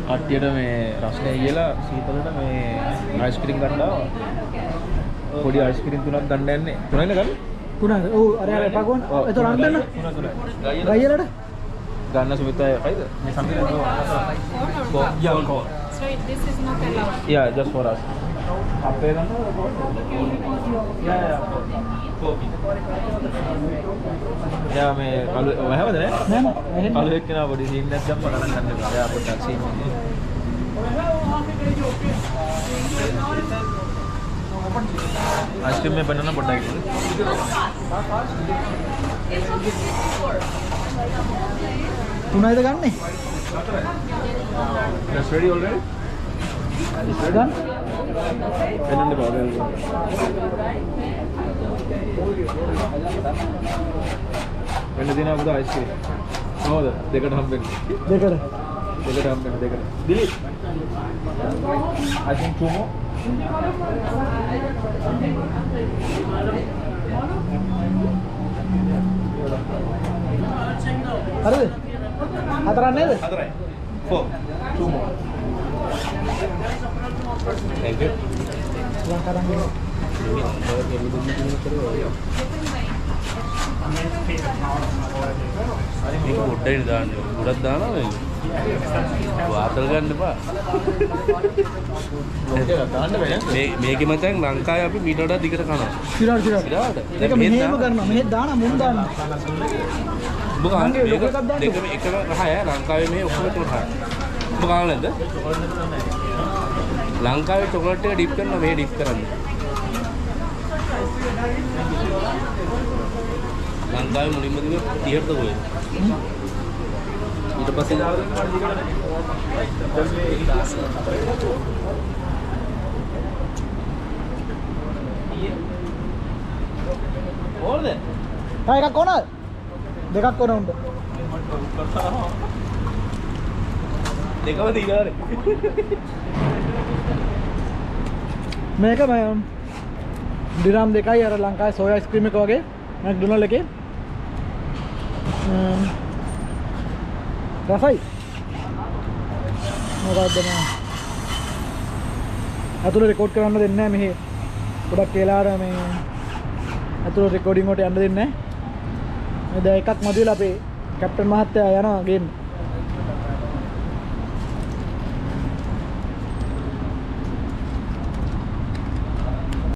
කට්ටියට මේ රස්නේ කියලා සීතලට මේ අයිස්ක්‍රීම් ගන්නවා. පොඩි අයිස්ක්‍රීම් තුනක් ගන්න යන්නේ. තුනයිද ගන්න? තුනද? ඔව් අර පගොන්. ඒතර අන්න දෙන්න. ගයියලට ගන්න සුමිතයි කයිද? මේ සම්පූර්ණ So this is not allowed. Yeah, just for us. අපේ ගන්නවද? Yeah. Coffee. යා මේ කළු හැමද නේ? නෑ කළු එක්කෙනා පොඩි සීන් එකක් දැම්ම ගණන් ගන්න එපා. එයා පොඩ්ඩක් සීන් එකේ. අයිස්ක්‍රීම් මේ බනන පොඩ්ඩක් ඉන්න. තුනයිද ගන්නෙ? That's ready already? ගන්න. එන්නන්න බෑ. වෙන දින අපුද අයිස්ක්‍රීම්. කොහොමද? දෙකට හම්බෙන්නේ. දෙකට. දෙකට හම්බෙන්නේ දෙකට. දිලි. I think two more. හරිද? හතරක් නේද? හතරයි. 4. Two more. Thank you. ගන්න කරන් ඉන්න. මේක පොඩ්ඩයි දාන්න. ගොඩක් දානවා මේක. වාතල් ගන්න එපා. මේකේ මචං ලංකාවේ අපි මීට වඩා දිගට කනවා. සිරාට. ඒක මෙහෙම කරනවා. මෙහෙ දාන මුන් දාන්න. ඔබ ගන්න මේක දෙකම එකම රහය ලංකාවේ මේ ඔක්කොම තුන රහය. ඔබ ගන්න නැද්ද? ලංකාවේ චොකලට් එක ඩිප් කරනවා මේ ඩිප් කරන්නේ. ලංකාවේ මුලින්ම දිව 30ට ගොයේ. ඊට පස්සේ ඕනද? ආ එකක් ඕනද? දෙකක් ඕන උන්ට. දෙකම දීලානේ. මේක මම දිරාම් දෙකයි අර ලංකාවේ සෝයා අයිස්ක්‍රීම් එක වගේ මැක්ඩොනල්ඩ් එකේ රසයි මොකක්ද නෑ අතුල රෙකෝඩ් කරන්න දෙන්නේ නැහැ මෙහි ගොඩක් වෙලාවට මේ අතුල රෙකෝඩින් වලට යන්න දෙන්නේ නැහැ මේ දැන් එකක් මදිවලා අපේ කැප්ටන් මහත්තයා යනවා ගේන්න